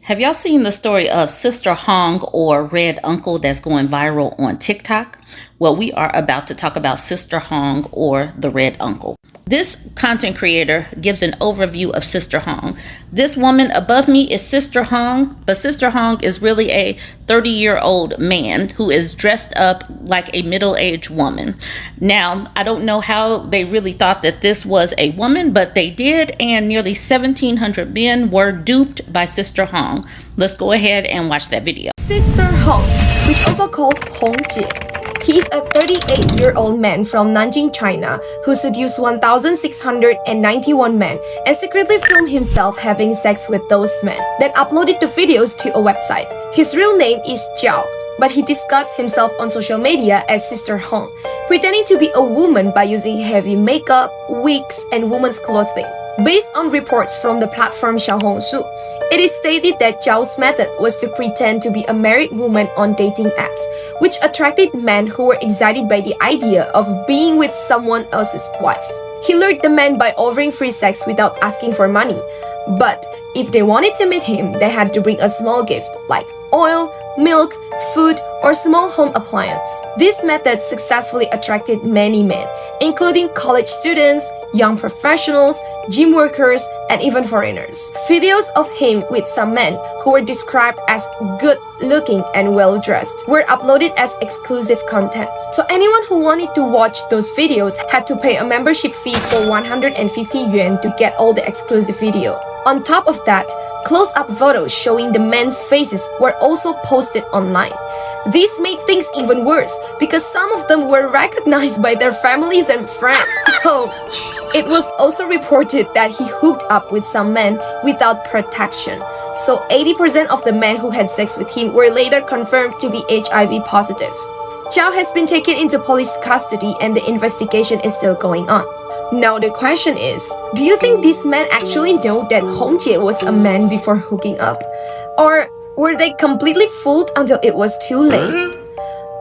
Have y'all seen the story of Sister Hong or Red Uncle that's going viral on TikTok? Well, we are about to talk about Sister Hong or the Red Uncle. This content creator gives an overview of Sister Hong. This woman above me is Sister Hong, but Sister Hong is really a 30-year-old man who is dressed up like a middle-aged woman. Now, I don't know how they really thought that this was a woman, but they did, and nearly 1,700 men were duped by Sister Hong. Let's go ahead and watch that video. Sister Hong, which also called Hong Jie. He is a 38-year-old man from Nanjing, China, who seduced 1,691 men and secretly filmed himself having sex with those men, then uploaded the videos to a website. His real name is Zhao, but he disguised himself on social media as Sister Hong, pretending to be a woman by using heavy makeup, wigs, and women's clothing. Based on reports from the platform Xiaohongshu, it is stated that Zhao's method was to pretend to be a married woman on dating apps, which attracted men who were excited by the idea of being with someone else's wife. He lured the men by offering free sex without asking for money, but if they wanted to meet him, they had to bring a small gift like oil, milk, food, or small home appliance. This method successfully attracted many men, including college students, young professionals, gym workers, and even foreigners. Videos of him with some men who were described as good-looking and well-dressed were uploaded as exclusive content. So anyone who wanted to watch those videos had to pay a membership fee for 150 yuan to get all the exclusive video. On top of that, close-up photos showing the men's faces were also posted online. This made things even worse because some of them were recognized by their families and friends. So, it was also reported that he hooked up with some men without protection. So 80% of the men who had sex with him were later confirmed to be HIV positive. Zhao has been taken into police custody and the investigation is still going on. Now the question is, do you think these men actually know that Hong Jie was a man before hooking up? Or were they completely fooled until it was too late?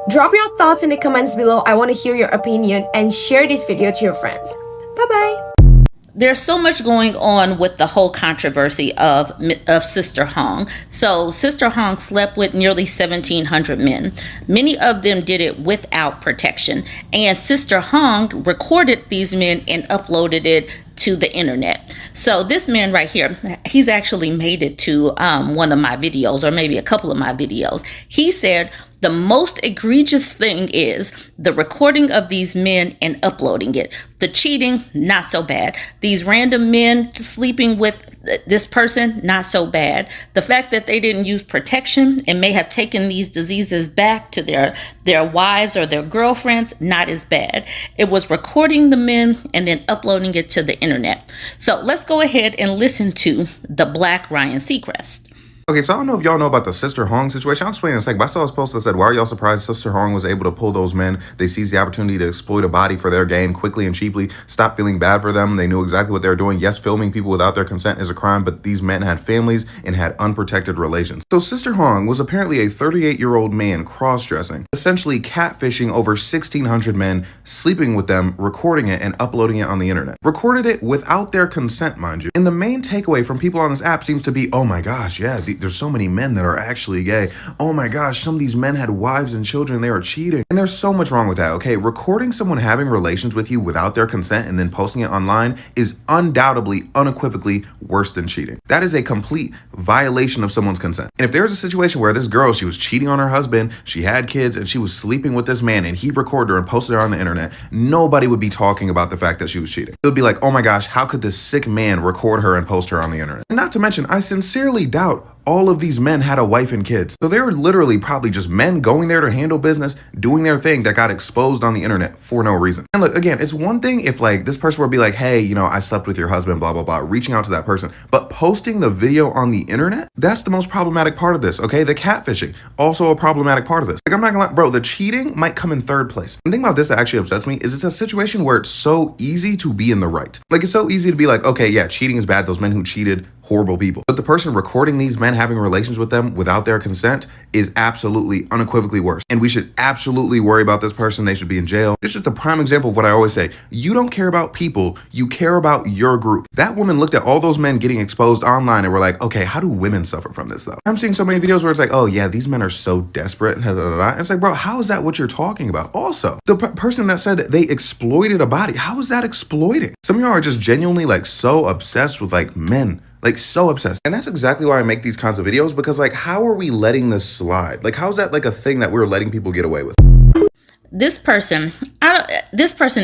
Drop your thoughts in the comments below. I want to hear your opinion and share this video to your friends. Bye-bye. There's so much going on with the whole controversy of Sister Hong. So Sister Hong slept with nearly 1,700 men. Many of them did it without protection. And Sister Hong recorded these men and uploaded it to the internet. So this man right here, he's actually made it to one of my videos, or maybe a couple of my videos. He said the most egregious thing is the recording of these men and uploading it. The cheating, not so bad. These random men sleeping with this person, not so bad. The fact that they didn't use protection and may have taken these diseases back to their wives or their girlfriends, not as bad. It was recording the men and then uploading it to the internet. So let's go ahead and listen to the Black Ryan Seacrest. Okay, so I don't know if y'all know about the Sister Hong situation. I'll explain in a second, but I saw a post that said, why are y'all surprised Sister Hong was able to pull those men? They seized the opportunity to exploit a body for their gain quickly and cheaply. Stop feeling bad for them. They knew exactly what they were doing. Yes, filming people without their consent is a crime, but these men had families and had unprotected relations. So Sister Hong was apparently a 38-year-old man cross-dressing, essentially catfishing over 1,600 men, sleeping with them, recording it, and uploading it on the internet. Recorded it without their consent, mind you. And the main takeaway from people on this app seems to be, oh my gosh, yeah, there's so many men that are actually gay. Oh my gosh, some of these men had wives and children, they were cheating. And there's so much wrong with that, okay? Recording someone having relations with you without their consent and then posting it online is undoubtedly, unequivocally worse than cheating. That is a complete violation of someone's consent. And if there was a situation where this girl, she was cheating on her husband, she had kids, and she was sleeping with this man, and he recorded her and posted her on the internet, nobody would be talking about the fact that she was cheating. It would be like, oh my gosh, how could this sick man record her and post her on the internet? And not to mention, I sincerely doubt all of these men had a wife and kids. So they were literally probably just men going there to handle business, doing their thing that got exposed on the internet for no reason. And look, again, it's one thing if like this person would be like, hey, you know, I slept with your husband, blah, blah, blah, reaching out to that person. But posting the video on the internet, that's the most problematic part of this, okay? The catfishing, also a problematic part of this. Like, I'm not gonna lie, bro, the cheating might come in third place. The thing about this that actually upsets me is it's a situation where it's so easy to be in the right. Like, it's so easy to be like, okay, yeah, cheating is bad. Those men who cheated, horrible people. But the person recording these men having relations with them without their consent is absolutely unequivocally worse. And we should absolutely worry about this person. They should be in jail. It's just a prime example of what I always say. You don't care about people, you care about your group. That woman looked at all those men getting exposed online and were like, okay, how do women suffer from this though? I'm seeing so many videos where it's like, oh yeah, these men are so desperate. And it's like, bro, how is that what you're talking about? Also, the person that said they exploited a body, how is that exploiting? Some of y'all are just genuinely like so obsessed with like men. Like so obsessed. And that's exactly why I make these kinds of videos, because like, how are we letting this slide? Like, how is that like a thing that we're letting people get away with? This person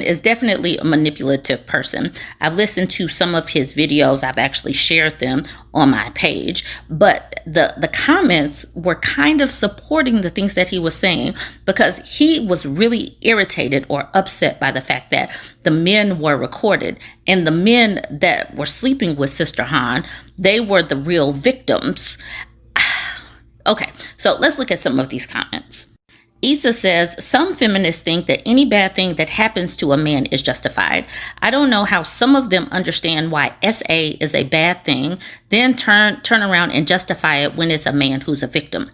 is definitely a manipulative person. I've listened to some of his videos. I've actually shared them on my page, but the comments were kind of supporting the things that he was saying, because he was really irritated or upset by the fact that the men were recorded, and the men that were sleeping with Sister Han, they were the real victims. Okay, so let's look at some of these comments. Issa says, some feminists think that any bad thing that happens to a man is justified. I don't know how some of them understand why SA is a bad thing, then turn around and justify it when it's a man who's a victim.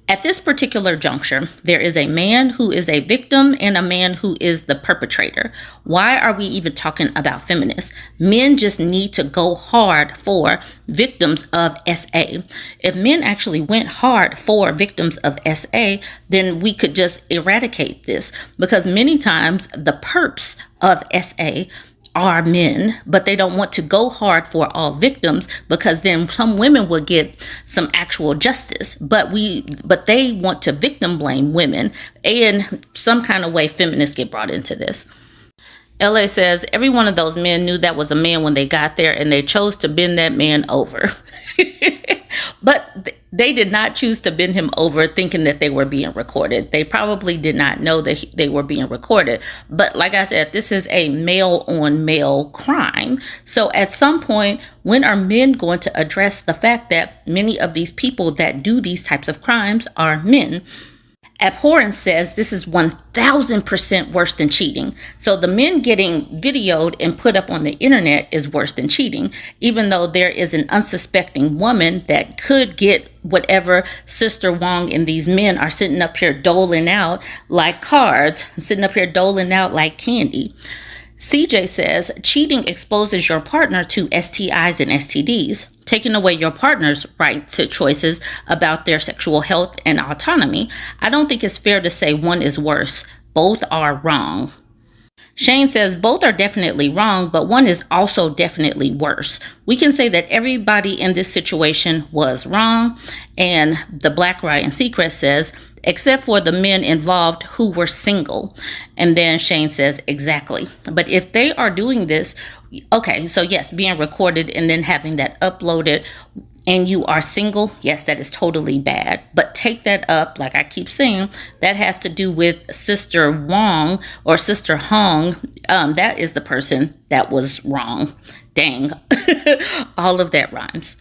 At this particular juncture, there is a man who is a victim and a man who is the perpetrator. Why are we even talking about feminists? Men just need to go hard for victims of SA. If men actually went hard for victims of SA, then we could just eradicate this, because many times the perps of SA are men, but they don't want to go hard for all victims, because then some women will get some actual justice, but they want to victim blame women, and some kind of way feminists get brought into this. LA says, every one of those men knew that was a man when they got there, and they chose to bend that man over. But they did not choose to bend him over thinking that they were being recorded. They probably did not know that they were being recorded. But like I said, this is a male on male crime. So at some point, when are men going to address the fact that many of these people that do these types of crimes are men? Abhorrence says this is 1000% worse than cheating. So the men getting videoed and put up on the internet is worse than cheating, even though there is an unsuspecting woman that could get whatever Sister Wong and these men are sitting up here doling out like cards, sitting up here doling out like candy. CJ says cheating exposes your partner to STIs and STDs, taking away your partner's right to choices about their sexual health and autonomy. I don't think it's fair to say one is worse. Both are wrong. Shane says both are definitely wrong, but one is also definitely worse. We can say that everybody in this situation was wrong. And the Black Ryan Seacrest says, except for the men involved who were single. And then Shane says, exactly. But if they are doing this, okay, so yes, being recorded and then having that uploaded, and you are single, yes, that is totally bad. But take that up, like I keep saying, that has to do with Sister Wong or Sister Hong. That is the person that was wrong. Dang, all of that rhymes.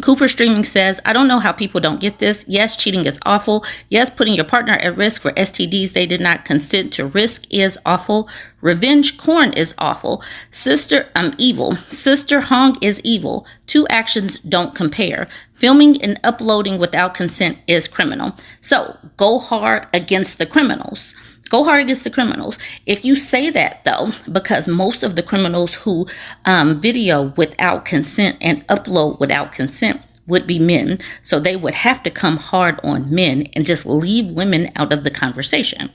Cooper Streaming says, I don't know how people don't get this. Yes, cheating is awful. Yes, putting your partner at risk for STDs they did not consent to risk is awful. Revenge porn is awful. I'm evil. Sister Hong is evil. Two actions don't compare. Filming and uploading without consent is criminal. So go hard against the criminals. Go hard against the criminals. If you say that, though, because most of the criminals who video without consent and upload without consent would be men, so they would have to come hard on men and just leave women out of the conversation.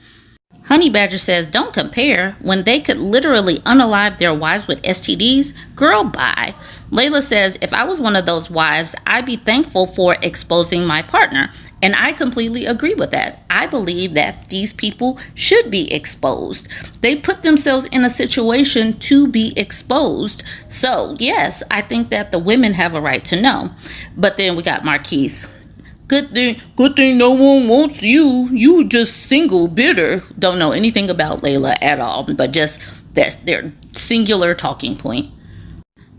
Honey Badger says, don't compare when they could literally unalive their wives with STDs. Girl, bye. Layla says, if I was one of those wives, I'd be thankful for exposing my partner. And I completely agree with that. I believe that these people should be exposed. They put themselves in a situation to be exposed. So, yes, I think that the women have a right to know. But then we got Marquise. Good thing no one wants you. You just single, bitter. Don't know anything about Layla at all, but just that's their singular talking point.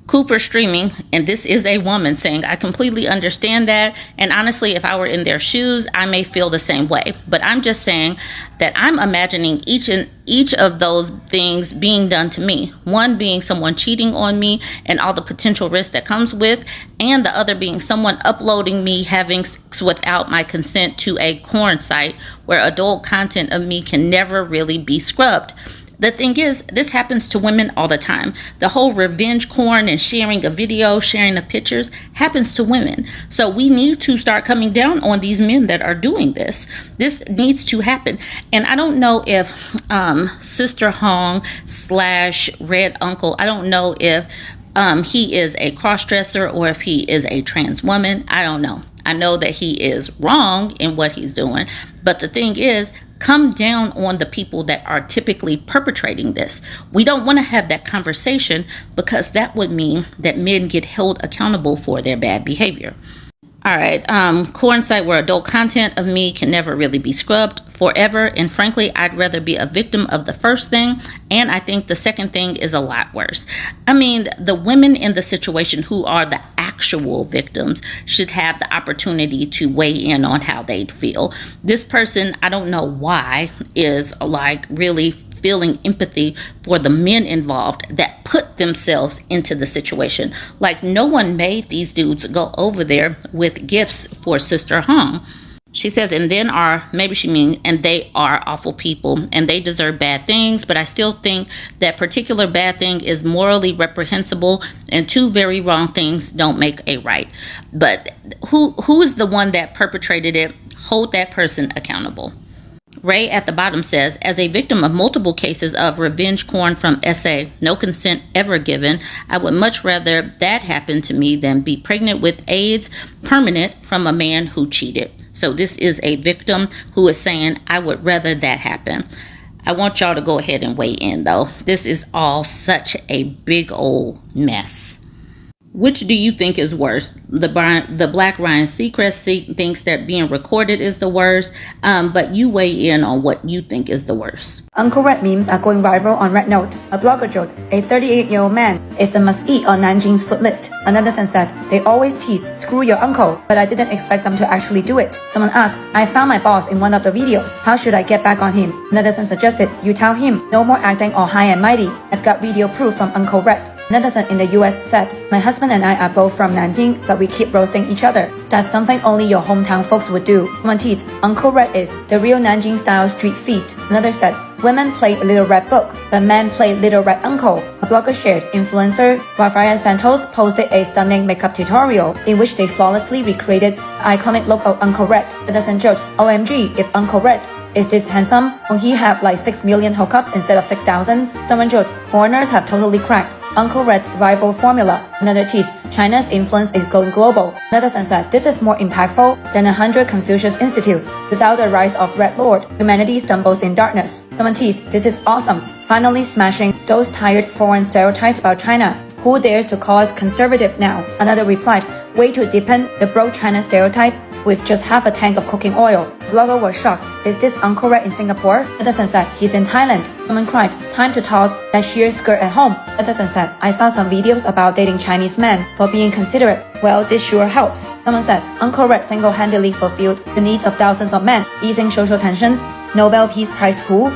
Cooper streaming, and this is a woman saying, I completely understand that, and honestly, if I were in their shoes, I may feel the same way. But I'm just saying that I'm imagining each of those things being done to me. One being someone cheating on me and all the potential risk that comes with, and the other being someone uploading me having sex without my consent to a porn site where adult content of me can never really be scrubbed. The thing is, this happens to women all the time. The whole revenge porn and sharing a video, sharing the pictures happens to women. So we need to start coming down on these men that are doing this. This needs to happen. And I don't know if Sister Hong / Red Uncle, I don't know if he is a cross-dresser or if he is a trans woman. I don't know. I know that he is wrong in what he's doing. But the thing is, come down on the people that are typically perpetrating this. We don't want to have that conversation because that would mean that men get held accountable for their bad behavior. All right, porn site where adult content of me can never really be scrubbed forever. And frankly, I'd rather be a victim of the first thing. And I think the second thing is a lot worse. I mean, the women in the situation who are the actual victims should have the opportunity to weigh in on how they'd feel. This person, I don't know why, is like really feeling empathy for the men involved that put themselves into the situation. Like, no one made these dudes go over there with gifts for Sister Hong. She says, and then are, maybe she means, and they are awful people and they deserve bad things, but I still think that particular bad thing is morally reprehensible and two very wrong things don't make a right. But who is the one that perpetrated it? Hold that person accountable. Ray at the bottom says, as a victim of multiple cases of revenge porn from SA, no consent ever given, I would much rather that happen to me than be pregnant with AIDS permanent from a man who cheated. So this is a victim who is saying, I would rather that happen. I want y'all to go ahead and weigh in, though. This is all such a big old mess. Which do you think is worse? The Black Ryan Seacrest thinks that being recorded is the worst, but you weigh in on what you think is the worst. Uncle Red memes are going viral on Red Note. A blogger joke, a 38-year-old man is a must-eat on Nanjing's food list. Another son said, they always tease, screw your uncle, but I didn't expect them to actually do it. Someone asked, I found my boss in one of the videos. How should I get back on him? Another son suggested, you tell him, no more acting all high and mighty. I've got video proof from Uncle Red. Another son in the US said, my husband and I are both from Nanjing, but we keep roasting each other. That's something only your hometown folks would do. Someone teased, Uncle Red is the real Nanjing-style street feast. Another said, women play Little Red Book, but men play Little Red Uncle. A blogger shared, influencer Rafael Santos posted a stunning makeup tutorial in which they flawlessly recreated the iconic look of Uncle Red. Another son joked, OMG, if Uncle Red is this handsome, will he have like 6 million hookups instead of 6,000? Someone joked, foreigners have totally cracked Uncle Red's rival formula. Another teased, China's influence is going global. Another son said, this is more impactful than 100 Confucius Institutes. Without the rise of Red Lord, humanity stumbles in darkness. Someone teased, this is awesome, finally smashing those tired foreign stereotypes about China. Who dares to call us conservative now? Another replied, way to deepen the broke China stereotype with just half a tank of cooking oil. The blogger was shocked. Is this Uncle Red in Singapore? Edison said, he's in Thailand. Someone cried, time to toss that sheer skirt at home. Edison said, I saw some videos about dating Chinese men for being considerate. Well, this sure helps. Someone said, Uncle Red single-handedly fulfilled the needs of thousands of men, easing social tensions. Nobel Peace Prize who?